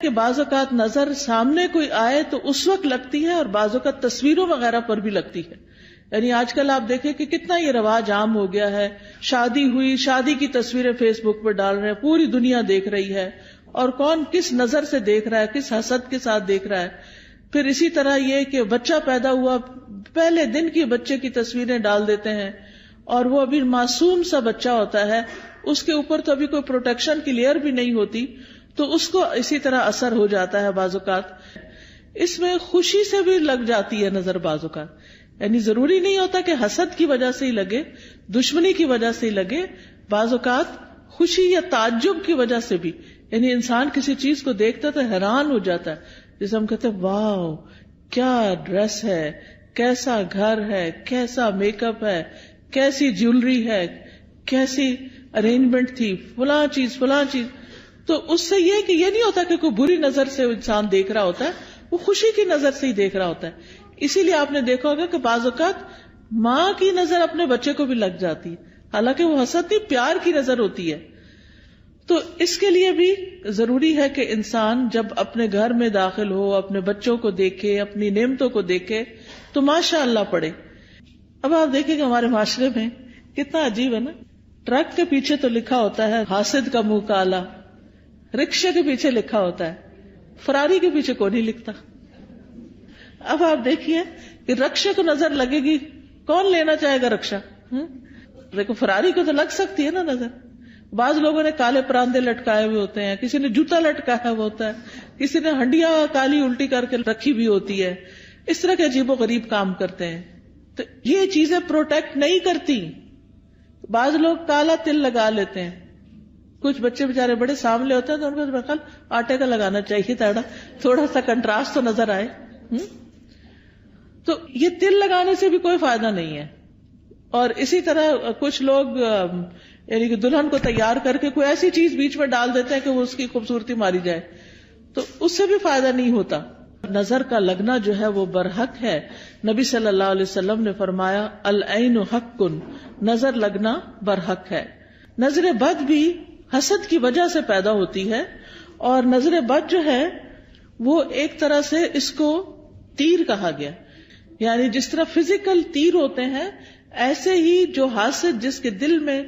کہ بعض اوقات نظر سامنے کوئی آئے تو اس وقت لگتی ہے اور بعض اوقات تصویروں وغیرہ پر بھی لگتی ہے. یعنی آج کل آپ دیکھیں کہ کتنا یہ رواج عام ہو گیا ہے، شادی ہوئی، شادی کی تصویریں فیس بک پہ ڈال رہے ہیں، پوری دنیا دیکھ رہی ہے، اور کون کس نظر سے دیکھ رہا ہے، کس حسد کے ساتھ دیکھ رہا ہے. پھر اسی طرح یہ کہ بچہ پیدا ہوا، پہلے دن کی بچے کی تصویریں ڈال دیتے ہیں، اور وہ ابھی معصوم سا بچہ ہوتا ہے، اس کے اوپر تو ابھی کوئی پروٹیکشن کی لیئر بھی نہیں ہوتی، تو اس کو اسی طرح اثر ہو جاتا ہے. بعض اوقات اس میں خوشی سے بھی لگ جاتی ہے نظر، بعض اوقات یعنی ضروری نہیں ہوتا کہ حسد کی وجہ سے ہی لگے، دشمنی کی وجہ سے ہی لگے، بعض اوقات خوشی یا تعجب کی وجہ سے بھی. یعنی انسان کسی چیز کو دیکھتا تو حیران ہو جاتا ہے، جیسے ہم کہتے ہیں واو کیا ڈریس ہے، کیسا گھر ہے، کیسا میک اپ ہے، کیسی جیولری ہے، کیسی ارینجمنٹ تھی، فلاں چیز. تو اس سے یہ کہ یہ نہیں ہوتا کہ کوئی بری نظر سے انسان دیکھ رہا ہوتا ہے، وہ خوشی کی نظر سے ہی دیکھ رہا ہوتا ہے. اسی لیے آپ نے دیکھا ہوگا کہ بعض اوقات ماں کی نظر اپنے بچے کو بھی لگ جاتی ہے، حالانکہ وہ حسد نہیں، پیار کی نظر ہوتی ہے. تو اس کے لیے بھی ضروری ہے کہ انسان جب اپنے گھر میں داخل ہو، اپنے بچوں کو دیکھے، اپنی نعمتوں کو دیکھے تو ماشاء اللہ پڑھے. اب آپ دیکھیں کہ ہمارے معاشرے میں کتنا عجیب ہے نا، ٹرک کے پیچھے تو لکھا ہوتا ہے حاسد کا منہ کالا، رکشے کے پیچھے لکھا ہوتا ہے، فراری کے پیچھے کوئی نہیں لکھتا. اب آپ دیکھیے کہ رکشے کو نظر لگے گی، کون لینا چاہے گا رکشا؟ دیکھو فراری کو تو لگ سکتی ہے نا نظر. بعض لوگوں نے کالے پراندے لٹکائے ہوئے ہوتے ہیں، کسی نے جوتا لٹکایا ہوا ہوتا ہے، کسی نے ہنڈیا کالی الٹی کر کے رکھی بھی ہوتی ہے. اس طرح کے عجیب و غریب کام کرتے ہیں. تو یہ چیزیں پروٹیکٹ نہیں کرتی. بعض لوگ کالا تل لگا لیتے ہیں، کچھ بچے بےچارے بڑے سامنے ہوتے ہیں تو ان کو میرے خیال آٹے کا لگانا چاہیے تھوڑا سا کنٹراسٹ تو نظر آئے. تو یہ تل لگانے سے بھی کوئی فائدہ نہیں ہے. اور اسی طرح کچھ لوگ یعنی کہ دلہن کو تیار کر کے کوئی ایسی چیز بیچ میں ڈال دیتے ہیں کہ وہ اس کی خوبصورتی ماری جائے، تو اس سے بھی فائدہ نہیں ہوتا. نظر کا لگنا جو ہے وہ برحق ہے. نبی صلی اللہ علیہ وسلم نے فرمایا العین حق، نظر لگنا برحق ہے. نظر بد بھی حسد کی وجہ سے پیدا ہوتی ہے، اور نظر بد جو ہے وہ ایک طرح سے اس کو تیر کہا گیا. یعنی جس طرح فزیکل تیر ہوتے ہیں، ایسے ہی جو حاسد جس کے دل میں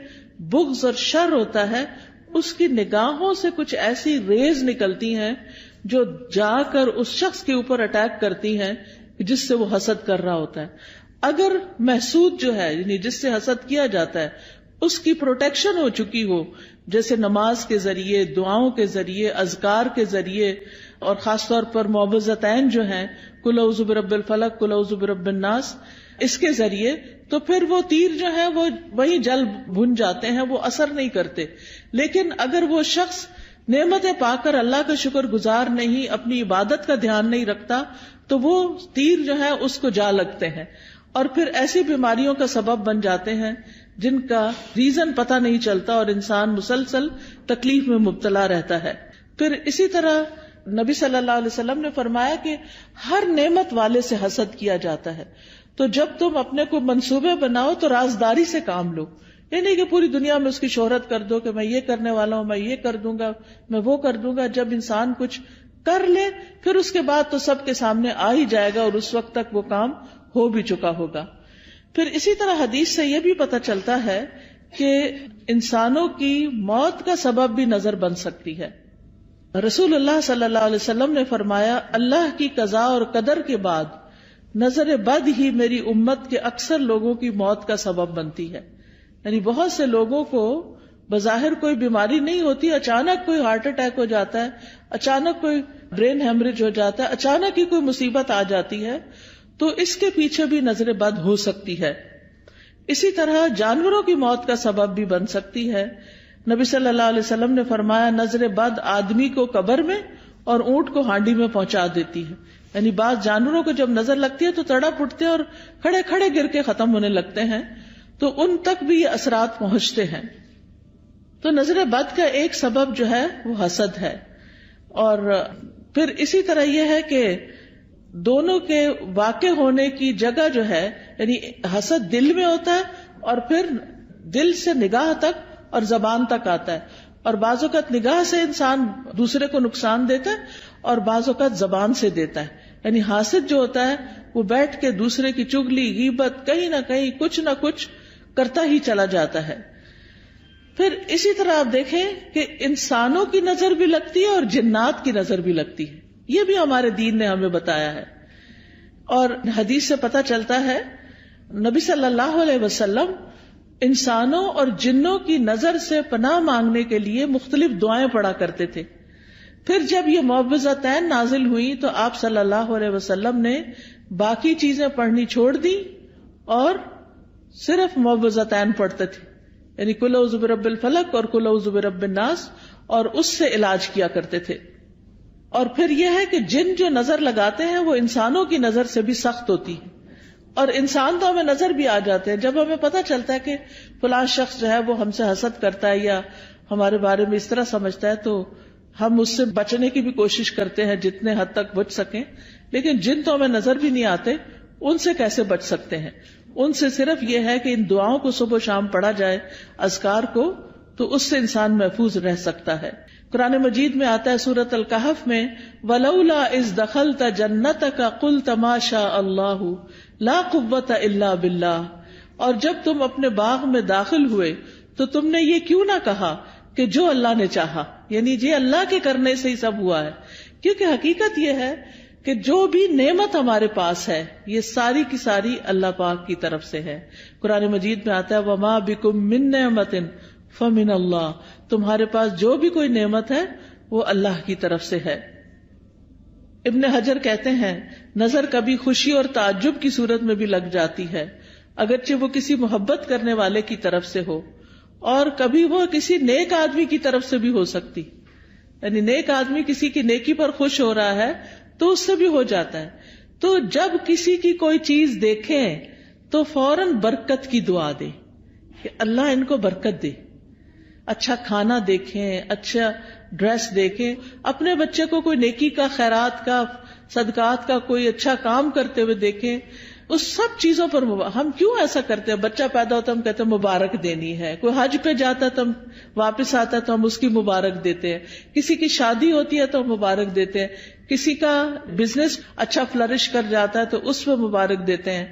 بغض اور شر ہوتا ہے، اس کی نگاہوں سے کچھ ایسی ریز نکلتی ہیں جو جا کر اس شخص کے اوپر اٹیک کرتی ہیں جس سے وہ حسد کر رہا ہوتا ہے. اگر محسود جو ہے یعنی جس سے حسد کیا جاتا ہے اس کی پروٹیکشن ہو چکی ہو، جیسے نماز کے ذریعے، دعاؤں کے ذریعے، اذکار کے ذریعے، اور خاص طور پر معوذتین جو ہیں قل اعوذ برب الفلق، قل اعوذ برب الناس، اس کے ذریعے، تو پھر وہ تیر جو ہے وہ وہیں جل بھن جاتے ہیں، وہ اثر نہیں کرتے. لیکن اگر وہ شخص نعمتیں پا کر اللہ کا شکر گزار نہیں، اپنی عبادت کا دھیان نہیں رکھتا، تو وہ تیر جو ہے اس کو جا لگتے ہیں، اور پھر ایسی بیماریوں کا سبب بن جاتے ہیں جن کا ریزن پتہ نہیں چلتا، اور انسان مسلسل تکلیف میں مبتلا رہتا ہے. پھر اسی طرح نبی صلی اللہ علیہ وسلم نے فرمایا کہ ہر نعمت والے سے حسد کیا جاتا ہے. تو جب تم اپنے کو منصوبے بناؤ تو رازداری سے کام لو. یہ نہیں کہ پوری دنیا میں اس کی شہرت کر دو کہ میں یہ کرنے والا ہوں، میں یہ کر دوں گا، میں وہ کر دوں گا. جب انسان کچھ کر لے پھر اس کے بعد تو سب کے سامنے آ ہی جائے گا، اور اس وقت تک وہ کام ہو بھی چکا ہوگا. پھر اسی طرح حدیث سے یہ بھی پتہ چلتا ہے کہ انسانوں کی موت کا سبب بھی نظر بن سکتی ہے. رسول اللہ صلی اللہ علیہ وسلم نے فرمایا اللہ کی قضاء اور قدر کے بعد نظر بد ہی میری امت کے اکثر لوگوں کی موت کا سبب بنتی ہے. یعنی بہت سے لوگوں کو بظاہر کوئی بیماری نہیں ہوتی، اچانک کوئی ہارٹ اٹیک ہو جاتا ہے، اچانک کوئی برین ہیمریج ہو جاتا ہے، اچانک ہی کوئی مصیبت آ جاتی ہے، تو اس کے پیچھے بھی نظر بد ہو سکتی ہے. اسی طرح جانوروں کی موت کا سبب بھی بن سکتی ہے. نبی صلی اللہ علیہ وسلم نے فرمایا نظر بد آدمی کو قبر میں اور اونٹ کو ہانڈی میں پہنچا دیتی ہے. یعنی بعض جانوروں کو جب نظر لگتی ہے تو تڑپ اٹھتے ہیں اور کھڑے کھڑے گر کے ختم ہونے لگتے ہیں، تو ان تک بھی یہ اثرات پہنچتے ہیں. تو نظر بد کا ایک سبب جو ہے وہ حسد ہے. اور پھر اسی طرح یہ ہے کہ دونوں کے واقع ہونے کی جگہ جو ہے، یعنی حسد دل میں ہوتا ہے اور پھر دل سے نگاہ تک اور زبان تک آتا ہے. اور بعض اوقات نگاہ سے انسان دوسرے کو نقصان دیتا ہے، اور بعض اوقات زبان سے دیتا ہے. یعنی حاسد جو ہوتا ہے وہ بیٹھ کے دوسرے کی چگلی غیبت کہیں نہ کہیں کچھ نہ کچھ کرتا ہی چلا جاتا ہے. پھر اسی طرح آپ دیکھیں کہ انسانوں کی نظر بھی لگتی ہے اور جنات کی نظر بھی لگتی ہے. یہ بھی ہمارے دین نے ہمیں بتایا ہے. اور حدیث سے پتہ چلتا ہے نبی صلی اللہ علیہ وسلم انسانوں اور جنوں کی نظر سے پناہ مانگنے کے لیے مختلف دعائیں پڑھا کرتے تھے. پھر جب یہ معوذتین نازل ہوئی تو آپ صلی اللہ علیہ وسلم نے باقی چیزیں پڑھنی چھوڑ دی اور صرف معوذتین پڑھتے تھے. یعنی قل اعوذ برب الفلق اور قل اعوذ برب الناس، اور اس سے علاج کیا کرتے تھے. اور پھر یہ ہے کہ جن جو نظر لگاتے ہیں وہ انسانوں کی نظر سے بھی سخت ہوتی ہے. اور انسان تو ہمیں نظر بھی آ جاتے ہیں. جب ہمیں پتہ چلتا ہے کہ فلاں شخص جو ہے وہ ہم سے حسد کرتا ہے یا ہمارے بارے میں اس طرح سمجھتا ہے تو ہم اس سے بچنے کی بھی کوشش کرتے ہیں جتنے حد تک بچ سکیں. لیکن جن تو ہمیں نظر بھی نہیں آتے ان سے کیسے بچ سکتے ہیں؟ ان سے صرف یہ ہے کہ ان دعاؤں کو صبح و شام پڑھا جائے، اذکار کو، تو اس سے انسان محفوظ رہ سکتا ہے. قرآن مجید میں آتا ہے سورۃ الکہف میں وَلَوْلَا إِذْ دَخَلْتَ جَنَّتَكَ قُلْتَ مَا شَاءَ اللَّهُ لَا قُوَّةَ إِلَّا بِاللَّهِ. اور جب تم اپنے باغ میں داخل ہوئے تو تم نے یہ کیوں نہ کہا کہ جو اللہ نے چاہا، یعنی جی اللہ کے کرنے سے ہی سب ہوا ہے. کیونکہ حقیقت یہ ہے کہ جو بھی نعمت ہمارے پاس ہے یہ ساری کی ساری اللہ پاک کی طرف سے ہے. قرآن مجید میں آتا ہے وَمَا بِكُم مِّن نِّعْمَةٍ فَمِنَ اللَّهِ. تمہارے پاس جو بھی کوئی نعمت ہے وہ اللہ کی طرف سے ہے. ابن حجر کہتے ہیں نظر کبھی خوشی اور تعجب کی صورت میں بھی لگ جاتی ہے، اگرچہ وہ کسی محبت کرنے والے کی طرف سے ہو، اور کبھی وہ کسی نیک آدمی کی طرف سے بھی ہو سکتی. یعنی نیک آدمی کسی کی نیکی پر خوش ہو رہا ہے تو اس سے بھی ہو جاتا ہے. تو جب کسی کی کوئی چیز دیکھیں تو فوراً برکت کی دعا دے کہ اللہ ان کو برکت دے. اچھا کھانا دیکھیں، اچھا ڈریس دیکھیں، اپنے بچے کو کوئی نیکی کا، خیرات کا، صدقات کا کوئی اچھا کام کرتے ہوئے دیکھیں. اس سب چیزوں پر ہم کیوں ایسا کرتے ہیں؟ بچہ پیدا ہوتا ہے ہم کہتے ہیں مبارک دینی ہے، کوئی حج پہ جاتا ہے تو ہم واپس آتا ہے تو ہم اس کی مبارک دیتے ہیں، کسی کی شادی ہوتی ہے تو ہم مبارک دیتے ہیں، کسی کا بزنس اچھا فلرش کر جاتا ہے تو اس پہ مبارک دیتے ہیں،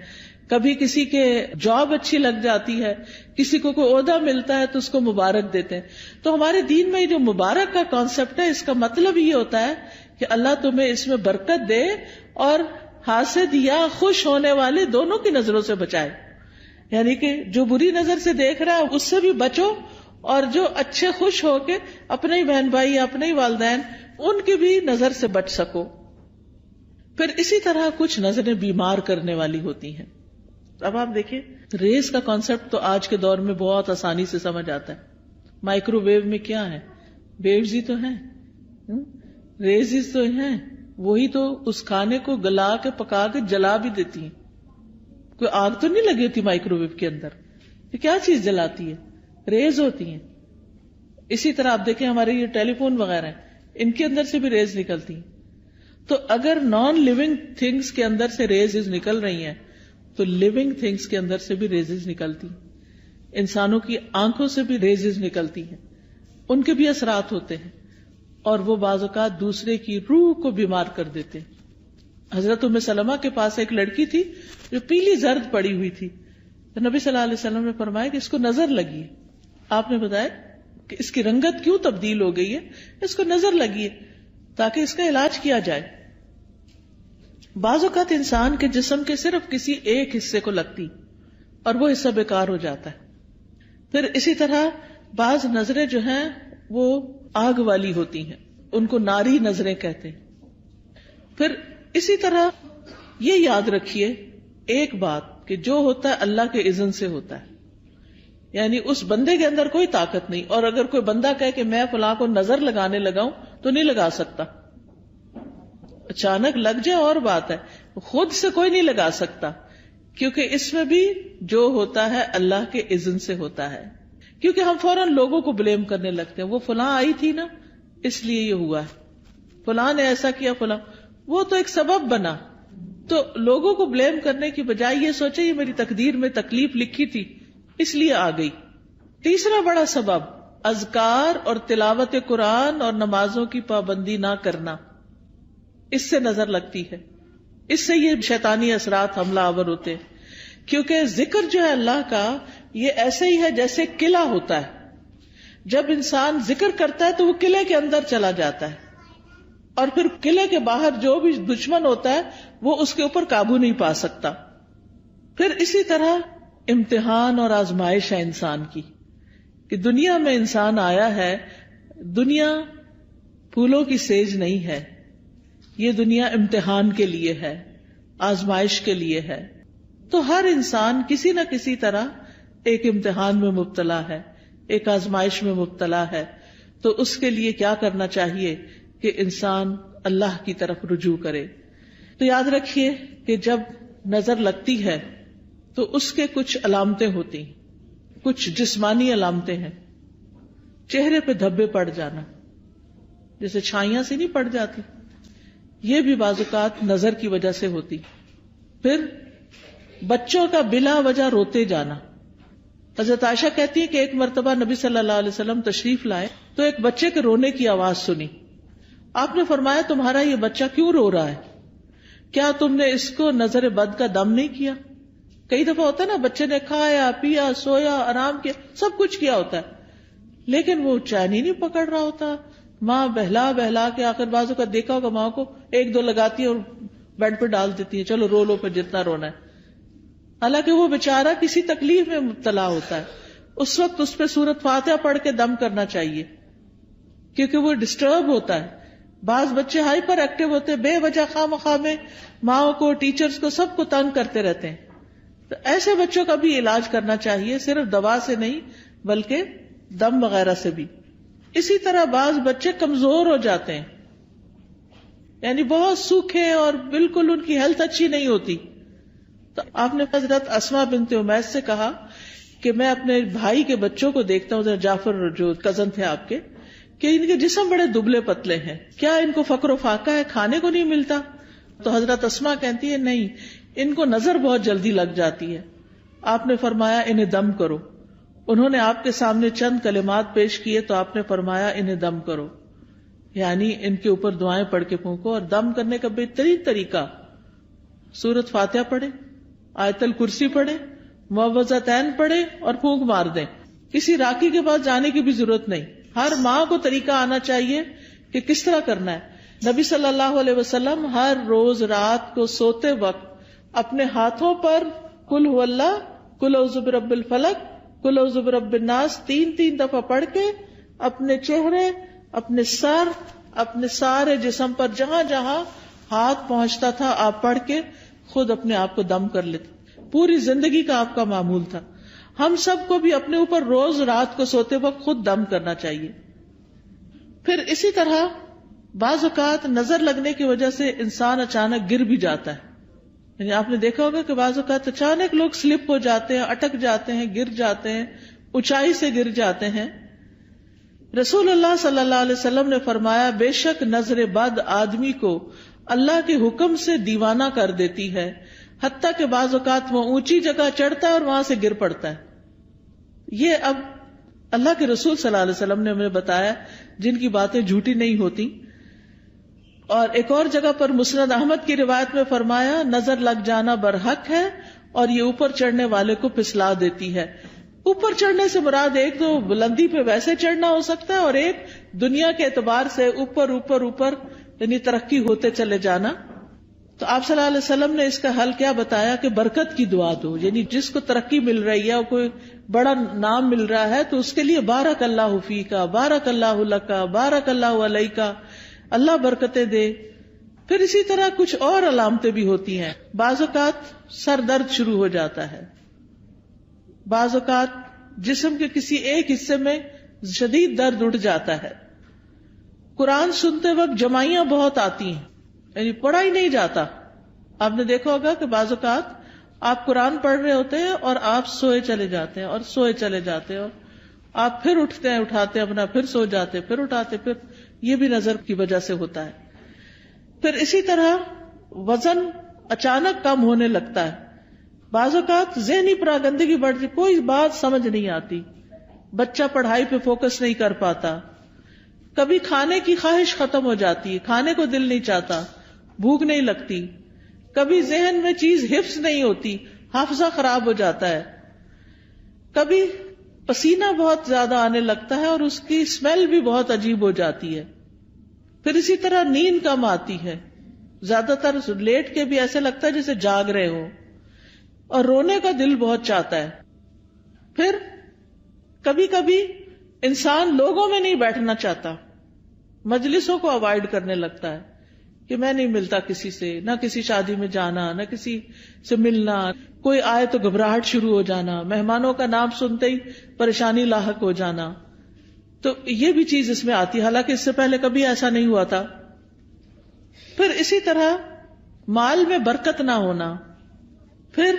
کبھی کسی کے جاب اچھی لگ جاتی ہے، کسی کو کوئی عہدہ ملتا ہے تو اس کو مبارک دیتے ہیں. تو ہمارے دین میں جو مبارک کا کانسیپٹ ہے اس کا مطلب یہ ہوتا ہے کہ اللہ تمہیں اس میں برکت دے اور حاسد یا خوش ہونے والے دونوں کی نظروں سے بچائے. یعنی کہ جو بری نظر سے دیکھ رہا ہے اس سے بھی بچو، اور جو اچھے خوش ہو کے اپنے ہی بہن بھائی یا اپنے ہی والدین ان کی بھی نظر سے بچ سکو. پھر اسی طرح کچھ نظریں بیمار کرنے والی ہوتی ہیں. اب آپ دیکھیں ریز کا کانسیپٹ تو آج کے دور میں بہت آسانی سے سمجھ آتا ہے. مائکرو ویو میں کیا ہے؟ ویوز ہی تو ہیں، ریز تو ہیں، وہی تو اس کھانے کو گلا کے پکا کے جلا بھی دیتی ہیں. کوئی آگ تو نہیں لگی ہوتی مائکرو ویو کے اندر، یہ کیا چیز جلاتی ہے؟ ریز ہوتی ہیں. اسی طرح آپ دیکھیں ہمارے یہ ٹیلی فون وغیرہ ہیں، ان کے اندر سے بھی ریز نکلتی ہیں. تو اگر نان لیونگ تھنگس کے اندر سے ریز نکل رہی ہیں تو لیونگ تھنگس کے اندر سے بھی ریز نکلتی ہیں. انسانوں کی آنکھوں سے بھی ریز نکلتی ہیں، ان کے بھی اثرات ہوتے ہیں، اور وہ بعض اوقات دوسرے کی روح کو بیمار کر دیتے ہیں. حضرت ام سلمہ کے پاس ایک لڑکی تھی جو پیلی زرد پڑی ہوئی تھی، تو نبی صلی اللہ علیہ وسلم نے فرمایا کہ اس کو نظر لگی ہے. آپ نے بتایا کہ اس کی رنگت کیوں تبدیل ہو گئی ہے؟ اس کو نظر لگی ہے تاکہ اس کا علاج کیا جائے. بعض اوقات انسان کے جسم کے صرف کسی ایک حصے کو لگتی اور وہ حصہ بیکار ہو جاتا ہے. پھر اسی طرح بعض نظریں جو ہیں وہ آگ والی ہوتی ہیں، ان کو ناری نظریں کہتے ہیں. پھر اسی طرح یہ یاد رکھیے ایک بات کہ جو ہوتا ہے اللہ کے اذن سے ہوتا ہے، یعنی اس بندے کے اندر کوئی طاقت نہیں. اور اگر کوئی بندہ کہے کہ میں فلاں کو نظر لگانے لگاؤں تو نہیں لگا سکتا. اچانک لگ جائے اور بات ہے، خود سے کوئی نہیں لگا سکتا، کیونکہ اس میں بھی جو ہوتا ہے اللہ کے اذن سے ہوتا ہے. کیونکہ ہم فوراً لوگوں کو بلیم کرنے لگتے ہیں، وہ فلاں آئی تھی نا اس لیے یہ ہوا ہے، فلاں نے ایسا کیا، فلاں وہ تو ایک سبب بنا. تو لوگوں کو بلیم کرنے کی بجائے یہ سوچے یہ میری تقدیر میں تکلیف لکھی تھی اس لیے آ گئی. تیسرا بڑا سبب اذکار اور تلاوت قرآن اور نمازوں کی پابندی نہ کرنا. اس سے نظر لگتی ہے، اس سے یہ شیطانی اثرات حملہ آور ہوتے ہیں. کیونکہ ذکر جو ہے اللہ کا یہ ایسے ہی ہے جیسے قلعہ ہوتا ہے. جب انسان ذکر کرتا ہے تو وہ قلعے کے اندر چلا جاتا ہے، اور پھر قلعے کے باہر جو بھی دشمن ہوتا ہے وہ اس کے اوپر قابو نہیں پا سکتا. پھر اسی طرح امتحان اور آزمائش ہے انسان کی، کہ دنیا میں انسان آیا ہے. دنیا پھولوں کی سیج نہیں ہے، یہ دنیا امتحان کے لیے ہے، آزمائش کے لیے ہے. تو ہر انسان کسی نہ کسی طرح ایک امتحان میں مبتلا ہے، ایک آزمائش میں مبتلا ہے. تو اس کے لیے کیا کرنا چاہیے کہ انسان اللہ کی طرف رجوع کرے. تو یاد رکھیے کہ جب نظر لگتی ہے تو اس کے کچھ علامتیں ہوتی، کچھ جسمانی علامتیں ہیں. چہرے پہ دھبے پڑ جانا، جیسے چھائیاں سے نہیں پڑ جاتی، یہ بھی بعض اوقات نظر کی وجہ سے ہوتی. پھر بچوں کا بلا وجہ روتے جانا. حضرت عائشہ کہتی ہے کہ ایک مرتبہ نبی صلی اللہ علیہ وسلم تشریف لائے تو ایک بچے کے رونے کی آواز سنی. آپ نے فرمایا تمہارا یہ بچہ کیوں رو رہا ہے؟ کیا تم نے اس کو نظر بد کا دم نہیں کیا؟ کئی دفعہ ہوتا ہے نا، بچے نے کھایا پیا سویا آرام کیا سب کچھ کیا ہوتا ہے لیکن وہ چین ہی نہیں پکڑ رہا ہوتا. ماں بہلا بہلا کے آخر بازو کا دیکھا ہوگا ماں کو ایک دو لگاتی ہے اور بیڈ پہ ڈال دیتی ہے، چلو رو لو پھر جتنا رونا ہے. حالانکہ وہ بیچارہ کسی تکلیف میں مبتلا ہوتا ہے. اس وقت اس پہ سورۃ فاتحہ پڑھ کے دم کرنا چاہیے کیونکہ وہ ڈسٹرب ہوتا ہے. بعض بچے ہائپر ایکٹیو ہوتے ہیں، بے وجہ خواہ مخواہ میں ماں کو ٹیچرز کو سب کو تنگ کرتے رہتے ہیں. تو ایسے بچوں کا بھی علاج کرنا چاہیے، صرف دوا سے نہیں بلکہ دم وغیرہ سے بھی. اسی طرح بعض بچے کمزور ہو جاتے ہیں، یعنی بہت سوکھے اور بالکل ان کی ہیلتھ اچھی نہیں ہوتی. تو آپ نے حضرت اسماء بنت امیس سے کہا کہ میں اپنے بھائی کے بچوں کو دیکھتا ہوں، حضرت جعفر جو کزن تھے آپ کے، کہ ان کے جسم بڑے دبلے پتلے ہیں، کیا ان کو فقر و فاقہ ہے، کھانے کو نہیں ملتا؟ تو حضرت اسماء کہتی ہے نہیں، ان کو نظر بہت جلدی لگ جاتی ہے. آپ نے فرمایا انہیں دم کرو. انہوں نے آپ کے سامنے چند کلمات پیش کیے تو آپ نے فرمایا انہیں دم کرو، یعنی ان کے اوپر دعائیں پڑھ کے پھونکو. اور دم کرنے کا بہترین طریقہ سورۃ فاتحہ پڑھے، آیت الکرسی پڑھے، معوذتین پڑھے اور پھونک مار دیں. کسی راکی کے پاس جانے کی بھی ضرورت نہیں. ہر ماں کو طریقہ آنا چاہیے کہ کس طرح کرنا ہے. نبی صلی اللہ علیہ وسلم ہر روز رات کو سوتے وقت اپنے ہاتھوں پر قل هو اللہ، قل اعوذ برب الفلق، قل اعوذ برب الناس 3 دفعہ پڑھ کے اپنے چہرے، اپنے سر، اپنے سارے جسم پر جہاں جہاں ہاتھ پہنچتا تھا آپ پڑھ کے خود اپنے آپ کو دم کر لیتے. پوری زندگی کا آپ کا معمول تھا. ہم سب کو بھی اپنے اوپر روز رات کو سوتے وقت خود دم کرنا چاہیے. پھر اسی طرح بعض اوقات نظر لگنے کی وجہ سے انسان اچانک گر بھی جاتا ہے. یعنی آپ نے دیکھا ہوگا کہ بعض اوقات اچانک لوگ سلپ ہو جاتے ہیں، اٹک جاتے ہیں، گر جاتے ہیں، اونچائی سے گر جاتے ہیں. رسول اللہ صلی اللہ علیہ وسلم نے فرمایا بے شک نظر بد آدمی کو اللہ کے حکم سے دیوانہ کر دیتی ہے، حتیٰ کہ بعض اوقات وہ اونچی جگہ چڑھتا ہے اور وہاں سے گر پڑتا ہے. یہ اب اللہ کے رسول صلی اللہ علیہ وسلم نے ہمیں بتایا جن کی باتیں جھوٹی نہیں ہوتی. اور ایک اور جگہ پر مسند احمد کی روایت میں فرمایا نظر لگ جانا برحق ہے اور یہ اوپر چڑھنے والے کو پھسلا دیتی ہے. اوپر چڑھنے سے مراد ایک تو بلندی پہ ویسے چڑھنا ہو سکتا ہے اور ایک دنیا کے اعتبار سے اوپر اوپر اوپر یعنی ترقی ہوتے چلے جانا. تو آپ صلی اللہ علیہ وسلم نے اس کا حل کیا بتایا کہ برکت کی دعا دو. یعنی جس کو ترقی مل رہی ہے اور کوئی بڑا نام مل رہا ہے تو اس کے لیے بارک اللہ فیکا، بارک اللہ لکا، بارک اللہ علیکا، اللہ برکتیں دے. پھر اسی طرح کچھ اور علامتیں بھی ہوتی ہیں. بعض اوقات سر درد شروع ہو جاتا ہے، بعض اوقات جسم کے کسی ایک حصے میں شدید درد اٹھ جاتا ہے. قرآن سنتے وقت جمائیاں بہت آتی ہیں، یعنی پڑھا ہی نہیں جاتا. آپ نے دیکھا ہوگا کہ بعض اوقات آپ قرآن پڑھ رہے ہوتے ہیں اور آپ سوئے چلے جاتے ہیں اور سوئے چلے جاتے ہیں اور آپ پھر اٹھتے ہیں، اٹھاتے اپنا، پھر سو جاتے، پھر اٹھاتے، پھر یہ بھی نظر کی وجہ سے ہوتا ہے. پھر اسی طرح وزن اچانک کم ہونے لگتا ہے. بعض اوقات ذہنی پراگندگی بڑھتی، کوئی بات سمجھ نہیں آتی، بچہ پڑھائی پہ فوکس نہیں کر پاتا. کبھی کھانے کی خواہش ختم ہو جاتی ہے، کھانے کو دل نہیں چاہتا، بھوک نہیں لگتی، کبھی ذہن میں چیز حفظ نہیں ہوتی، حافظہ خراب ہو جاتا ہے، کبھی پسینہ بہت زیادہ آنے لگتا ہے اور اس کی اسمیل بھی بہت عجیب ہو جاتی ہے، پھر اسی طرح نیند کم آتی ہے، زیادہ تر لیٹ کے بھی ایسے لگتا ہے جیسے جاگ رہے ہو، اور رونے کا دل بہت چاہتا ہے. پھر کبھی کبھی انسان لوگوں میں نہیں بیٹھنا چاہتا، مجلسوں کو اوائڈ کرنے لگتا ہے کہ میں نہیں ملتا کسی سے، نہ کسی شادی میں جانا، نہ کسی سے ملنا، کوئی آئے تو گھبراہٹ شروع ہو جانا، مہمانوں کا نام سنتے ہی پریشانی لاحق ہو جانا. تو یہ بھی چیز اس میں آتی، حالانکہ اس سے پہلے کبھی ایسا نہیں ہوا تھا. پھر اسی طرح مال میں برکت نہ ہونا، پھر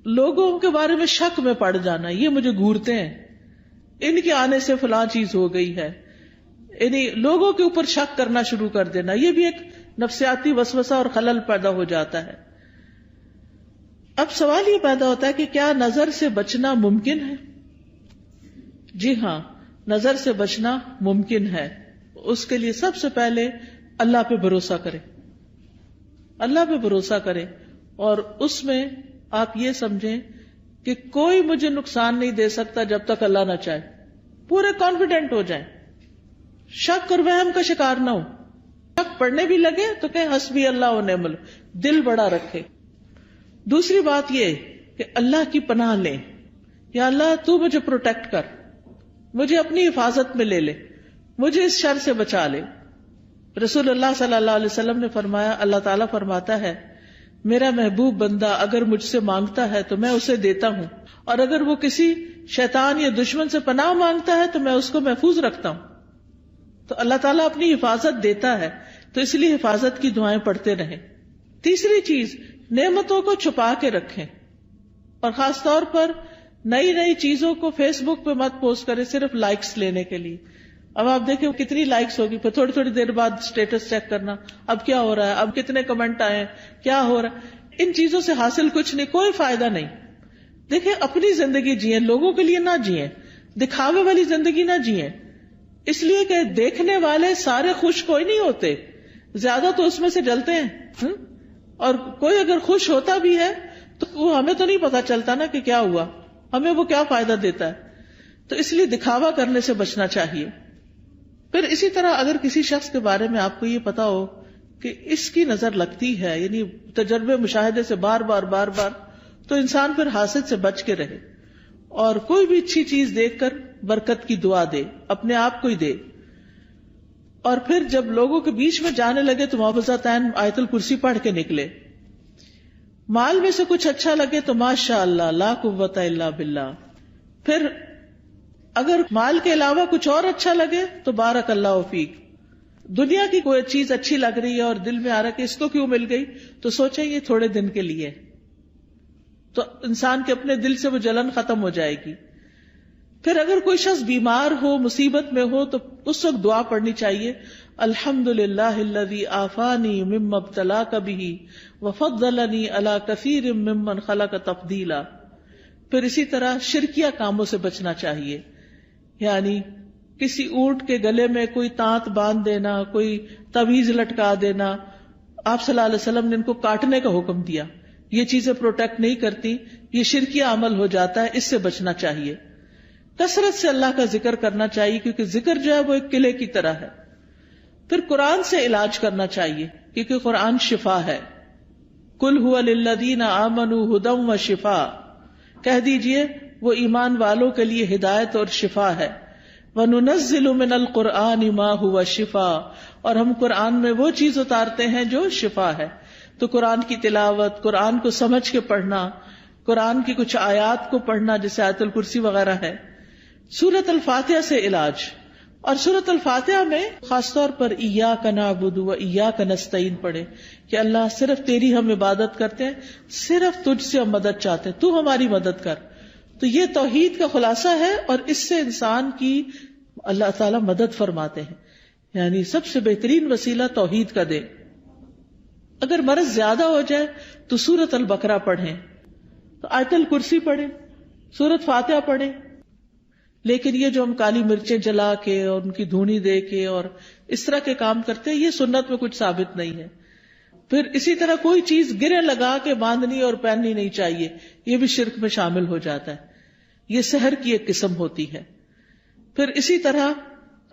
لوگوں کے بارے میں شک میں پڑ جانا، یہ مجھے گھورتے ہیں، ان کے آنے سے فلاں چیز ہو گئی ہے، یعنی لوگوں کے اوپر شک کرنا شروع کر دینا، یہ بھی ایک نفسیاتی وسوسہ اور خلل پیدا ہو جاتا ہے. اب سوال یہ پیدا ہوتا ہے کہ کیا نظر سے بچنا ممکن ہے؟ جی ہاں، نظر سے بچنا ممکن ہے. اس کے لیے سب سے پہلے اللہ پہ بھروسہ کرے، اللہ پہ بھروسہ کرے، اور اس میں آپ یہ سمجھیں کہ کوئی مجھے نقصان نہیں دے سکتا جب تک اللہ نہ چاہے. پورے کانفیڈنٹ ہو جائیں، شک اور وہم کا شکار نہ ہو. شک پڑھنے بھی لگے تو کہیں حسبی اللہ و نعم الوکیل، دل بڑا رکھے. دوسری بات یہ کہ اللہ کی پناہ لیں، یا اللہ تو مجھے پروٹیکٹ کر، مجھے اپنی حفاظت میں لے لے، مجھے اس شر سے بچا لے. رسول اللہ صلی اللہ علیہ وسلم نے فرمایا، اللہ تعالیٰ فرماتا ہے میرا محبوب بندہ اگر مجھ سے مانگتا ہے تو میں اسے دیتا ہوں، اور اگر وہ کسی شیطان یا دشمن سے پناہ مانگتا ہے تو میں اس کو محفوظ رکھتا ہوں. تو اللہ تعالیٰ اپنی حفاظت دیتا ہے، تو اس لیے حفاظت کی دعائیں پڑھتے رہیں. تیسری چیز، نعمتوں کو چھپا کے رکھیں، اور خاص طور پر نئی نئی چیزوں کو فیس بک پہ مت پوسٹ کریں صرف لائکس لینے کے لیے. اب آپ دیکھیں کتنی لائکس ہوگی، پھر تھوڑی تھوڑی دیر بعد اسٹیٹس چیک کرنا، اب کیا ہو رہا ہے، اب کتنے کمنٹ آئے ہیں، کیا ہو رہا ہے. ان چیزوں سے حاصل کچھ نہیں، کوئی فائدہ نہیں. دیکھیں اپنی زندگی جئیں، لوگوں کے لیے نہ جئیں، دکھاوے والی زندگی نہ جئیں. اس لیے کہ دیکھنے والے سارے خوش کوئی نہیں ہوتے، زیادہ تو اس میں سے جلتے ہیں. اور کوئی اگر خوش ہوتا بھی ہے تو وہ ہمیں تو نہیں پتا چلتا نا کہ کیا ہوا، ہمیں وہ کیا فائدہ دیتا ہے. تو اس لیے دکھاوا کرنے سے بچنا چاہیے. پھر اسی طرح اگر کسی شخص کے بارے میں آپ کو یہ پتا ہو کہ اس کی نظر لگتی ہے، یعنی تجربے مشاہدے سے بار بار، تو انسان پھر حاسد سے بچ کے رہے، اور کوئی بھی اچھی چیز دیکھ کر برکت کی دعا دے، اپنے آپ کو ہی دے. اور پھر جب لوگوں کے بیچ میں جانے لگے تو معوذتین آیت الکرسی پڑھ کے نکلے. مال میں سے کچھ اچھا لگے تو ماشاء اللہ لا قوت الا باللہ. پھر اگر مال کے علاوہ کچھ اور اچھا لگے تو بارک اللہ فیک. دنیا کی کوئی چیز اچھی لگ رہی ہے اور دل میں آ رہا ہے کہ اس کو کیوں مل گئی، تو سوچیں یہ تھوڑے دن کے لیے، تو انسان کے اپنے دل سے وہ جلن ختم ہو جائے گی. پھر اگر کوئی شخص بیمار ہو، مصیبت میں ہو، تو اس وقت دعا پڑھنی چاہیے، الحمدللہ الذی عافانی مما ابتلاک بہ وفضلنی علی کثیر ممن خلق تفضیلا. پھر اسی طرح شرکیہ کاموں سے بچنا چاہیے، یعنی کسی اونٹ کے گلے میں کوئی تانت باندھ دینا، کوئی تعویذ لٹکا دینا. آپ صلی اللہ علیہ وسلم نے ان کو کاٹنے کا حکم دیا. یہ چیزیں پروٹیکٹ نہیں کرتی، یہ شرکیہ عمل ہو جاتا ہے، اس سے بچنا چاہیے. کثرت سے اللہ کا ذکر کرنا چاہیے، کیونکہ ذکر جو ہے وہ ایک قلعے کی طرح ہے. پھر قرآن سے علاج کرنا چاہیے، کیونکہ قرآن شفا ہے. قل ھو للذین آمنوا ھدی وشفاء، کہہ دیجئے وہ ایمان والوں کے لیے ہدایت اور شفا ہے. وَنُنَزِّلُ مِنَ الْقُرْآنِ مَا هُوَ شِفَاء، اور ہم قرآن میں وہ چیز اتارتے ہیں جو شفا ہے. تو قرآن کی تلاوت، قرآن کو سمجھ کے پڑھنا، قرآن کی کچھ آیات کو پڑھنا جیسے آیت الکرسی وغیرہ ہے. سورۃ الفاتحہ سے علاج، اور سورۃ الفاتحہ میں خاص طور پر ایاک نعبد و ایاک نستعین پڑھے کہ اللہ صرف تیری ہم عبادت کرتے ہیں، صرف تجھ سے ہم مدد چاہتے ہیں، تو ہماری مدد کر. تو یہ توحید کا خلاصہ ہے، اور اس سے انسان کی اللہ تعالیٰ مدد فرماتے ہیں. یعنی سب سے بہترین وسیلہ توحید کا دے. اگر مرض زیادہ ہو جائے تو سورۃ البقرہ پڑھیں، تو آیت الکرسی پڑھیں، سورۃ فاتحہ پڑھیں. لیکن یہ جو ہم کالی مرچیں جلا کے اور ان کی دھونی دے کے اور اس طرح کے کام کرتے ہیں، یہ سنت میں کچھ ثابت نہیں ہے. پھر اسی طرح کوئی چیز گرے لگا کے باندھنی اور پہننی نہیں چاہیے، یہ بھی شرک میں شامل ہو جاتا ہے، یہ سحر کی ایک قسم ہوتی ہے۔ پھر اسی طرح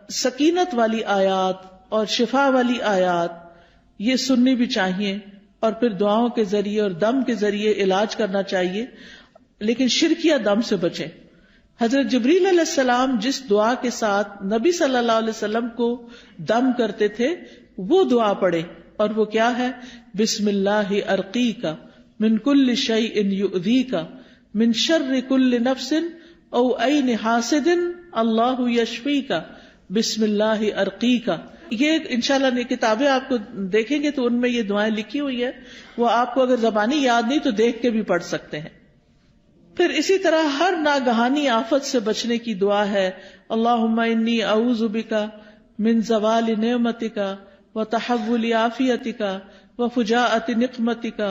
سکینت والی آیات اور شفا والی آیات یہ سننی بھی چاہیے، اور پھر دعاؤں کے ذریعے اور دم کے ذریعے علاج کرنا چاہیے، لیکن شرکیہ دم سے بچیں۔ حضرت جبریل علیہ السلام جس دعا کے ساتھ نبی صلی اللہ علیہ وسلم کو دم کرتے تھے وہ دعا پڑھے، اور وہ کیا ہے؟ بسم اللہ ارقیک من کل شیء یؤذیک من شر کل نفس او عین حاسد اللہ یشفیک بسم اللہ ارقیک۔ یہ انشاءاللہ کتابیں آپ کو دیکھیں گے تو ان میں یہ دعائیں لکھی ہوئی ہے، وہ آپ کو اگر زبانی یاد نہیں تو دیکھ کے بھی پڑھ سکتے ہیں۔ پھر اسی طرح ہر ناگہانی آفت سے بچنے کی دعا ہے، اللہم انی اعوذ بک من زوال نعمتک وتحول عافیتک وفجاءۃ نقمتک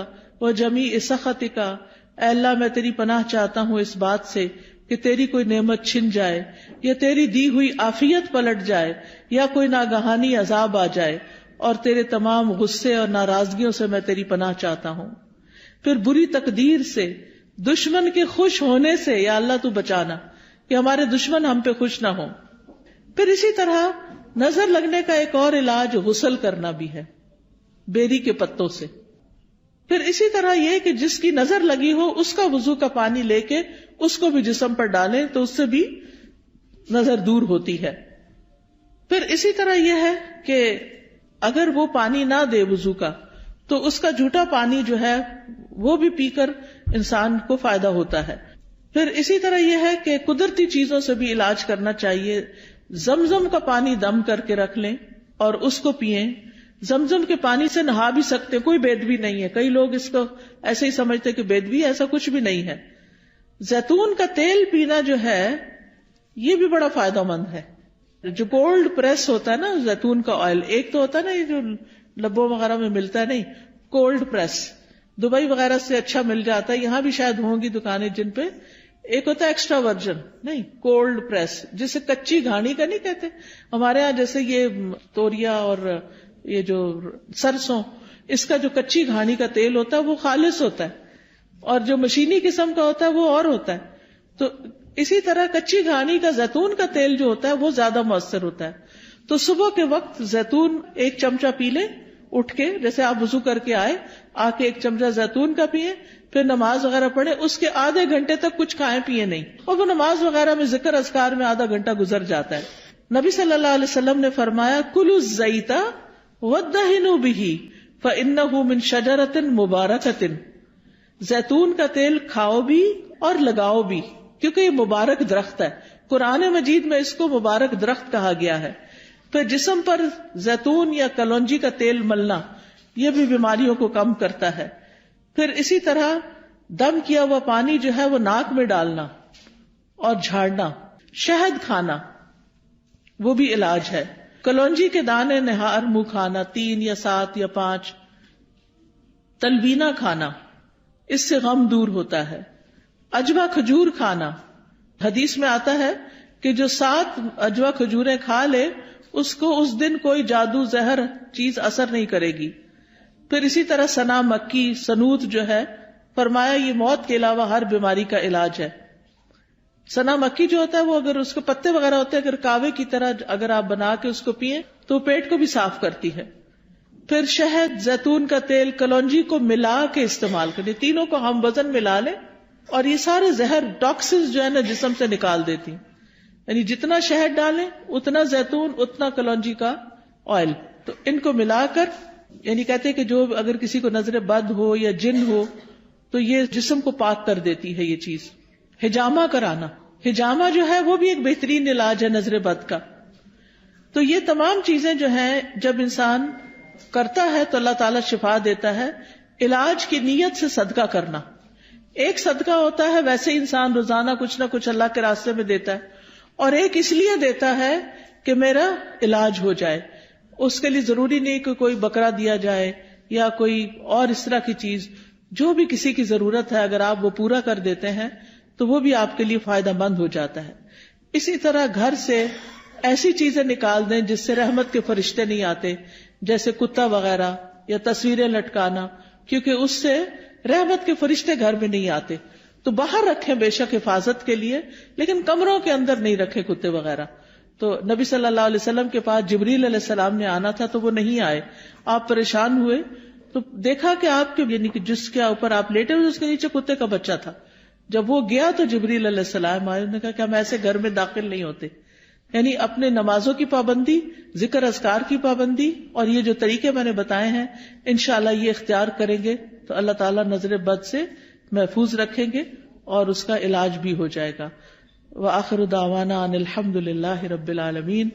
وجمیع سخطک۔ اے اللہ میں تیری پناہ چاہتا ہوں اس بات سے کہ تیری کوئی نعمت چھن جائے، یا تیری دی ہوئی عافیت پلٹ جائے، یا کوئی ناگہانی عذاب آ جائے، اور تیرے تمام غصے اور ناراضگیوں سے میں تیری پناہ چاہتا ہوں۔ پھر بری تقدیر سے، دشمن کے خوش ہونے سے یا اللہ تو بچانا کہ ہمارے دشمن ہم پہ خوش نہ ہوں۔ پھر اسی طرح نظر لگنے کا ایک اور علاج غسل کرنا بھی ہے بیری کے پتوں سے۔ پھر اسی طرح یہ کہ جس کی نظر لگی ہو اس کا وضو کا پانی لے کے اس کو بھی جسم پر ڈالیں تو اس سے بھی نظر دور ہوتی ہے۔ پھر اسی طرح یہ ہے کہ اگر وہ پانی نہ دے وضو کا تو اس کا جھوٹا پانی جو ہے وہ بھی پی کر انسان کو فائدہ ہوتا ہے۔ پھر اسی طرح یہ ہے کہ قدرتی چیزوں سے بھی علاج کرنا چاہیے۔ زمزم کا پانی دم کر کے رکھ لیں اور اس کو پئیں۔ زمزم کے پانی سے نہا بھی سکتے، کوئی بیدبی نہیں ہے۔ کئی لوگ اس کو ایسے ہی سمجھتے کہ بیدبی، ایسا کچھ بھی نہیں ہے۔ زیتون کا تیل پینا جو ہے یہ بھی بڑا فائدہ مند ہے۔ جو کولڈ پریس ہوتا ہے نا زیتون کا آئل، ایک تو ہوتا ہے نا یہ جو لبوں وغیرہ میں ملتا ہے، نہیں، کولڈ پریس دبئی وغیرہ سے اچھا مل جاتا ہے، یہاں بھی شاید ہوں گی دکانیں جن پہ۔ ایک ہوتا ہے ایکسٹرا ورجن، نہیں، کولڈ پریس، جسے کچی گھاڑی کا نہیں کہتے ہمارے ہاں، جیسے یہ توریا اور یہ جو سرسوں، اس کا جو کچی گھاڑی کا تیل ہوتا ہے وہ خالص ہوتا ہے، اور جو مشینی قسم کا ہوتا ہے وہ اور ہوتا ہے۔ تو اسی طرح کچی گھاڑی کا زیتون کا تیل جو ہوتا ہے وہ زیادہ مؤثر ہوتا ہے۔ تو صبح کے وقت زیتون ایک چمچہ پی لیں اٹھ کے، جیسے آپ وضو کر کے آئے، آ کے ایک چمچہ زیتون کا پیئے، پھر نماز وغیرہ پڑھے، اس کے آدھے گھنٹے تک کچھ کھائیں پیئے نہیں، اور وہ نماز وغیرہ میں ذکر اذکار میں آدھا گھنٹہ گزر جاتا ہے۔ نبی صلی اللہ علیہ وسلم نے فرمایا کلوا الزیت وادہنوا بہ فانہ من شجرۃ مبارکۃ، زیتون کا تیل کھاؤ بھی اور لگاؤ بھی، کیونکہ یہ مبارک درخت ہے۔ قرآن مجید میں اس کو مبارک درخت کہا گیا ہے۔ پھر جسم پر زیتون یا کلونجی کا تیل ملنا یہ بھی بیماریوں کو کم کرتا ہے۔ پھر اسی طرح دم کیا ہوا پانی جو ہے وہ ناک میں ڈالنا اور جھاڑنا، شہد کھانا وہ بھی علاج ہے۔ کلونجی کے دانے نہار منہ کھانا 3 یا 7 یا 5، تلبینہ کھانا، اس سے غم دور ہوتا ہے۔ اجوا کھجور کھانا، حدیث میں آتا ہے کہ جو 7 اجوا کھجوریں کھا لے اس کو اس دن کوئی جادو زہر چیز اثر نہیں کرے گی۔ پھر اسی طرح سنا مکی، سنوت جو ہے، فرمایا یہ موت کے علاوہ ہر بیماری کا علاج ہے۔ سنا مکی جو ہوتا ہے وہ اگر اس کے پتے وغیرہ ہوتے ہیں، اگر کاوے کی طرح اگر آپ بنا کے اس کو پیئیں تو پیٹ کو بھی صاف کرتی ہے۔ پھر شہد، زیتون کا تیل، کلونجی کو ملا کے استعمال کریں، تینوں کو ہم وزن ملا لیں، اور یہ سارے زہر ٹاکسنز جو ہے نا جسم سے نکال دیتی ہیں۔ یعنی جتنا شہد ڈالیں اتنا زیتون، اتنا کلونجی کا آئل، تو ان کو ملا کر، یعنی کہتے ہیں کہ جو اگر کسی کو نظر بد ہو یا جن ہو تو یہ جسم کو پاک کر دیتی ہے یہ چیز۔ حجامہ کرانا، حجامہ جو ہے وہ بھی ایک بہترین علاج ہے نظر بد کا۔ تو یہ تمام چیزیں جو ہیں جب انسان کرتا ہے تو اللہ تعالیٰ شفا دیتا ہے۔ علاج کی نیت سے صدقہ کرنا، ایک صدقہ ہوتا ہے ویسے انسان روزانہ کچھ نہ کچھ اللہ کے راستے میں دیتا ہے، اور ایک اس لیے دیتا ہے کہ میرا علاج ہو جائے۔ اس کے لیے ضروری نہیں کہ کوئی بکرا دیا جائے یا کوئی اور اس طرح کی چیز، جو بھی کسی کی ضرورت ہے اگر آپ وہ پورا کر دیتے ہیں تو وہ بھی آپ کے لیے فائدہ مند ہو جاتا ہے۔ اسی طرح گھر سے ایسی چیزیں نکال دیں جس سے رحمت کے فرشتے نہیں آتے، جیسے کتا وغیرہ، یا تصویریں لٹکانا، کیونکہ اس سے رحمت کے فرشتے گھر میں نہیں آتے. تو باہر رکھیں بے شک حفاظت کے لیے، لیکن کمروں کے اندر نہیں رکھے کتے وغیرہ. تو نبی صلی اللہ علیہ وسلم کے پاس جبریل علیہ السلام نے آنا تھا تو وہ نہیں آئے. آپ پریشان ہوئے تو دیکھا کہ آپ کے یعنی کہ جس کے اوپر آپ لیٹے ہوئے اس کے نیچے کتے کا بچہ تھا. جب وہ گیا تو جبریل علیہ السلام آئے، انہوں نے کہا کہ ہم ایسے گھر میں داخل نہیں ہوتے. یعنی اپنے نمازوں کی پابندی، ذکر اذکار کی پابندی، اور یہ جو طریقے میں نے بتائے ہیں انشاءاللہ یہ اختیار کریں گے تو اللہ تعالیٰ نظر بد سے محفوظ رکھیں گے اور اس کا علاج بھی ہو جائے گا. وآخر دعوانا ان الحمد للہ رب العالمین.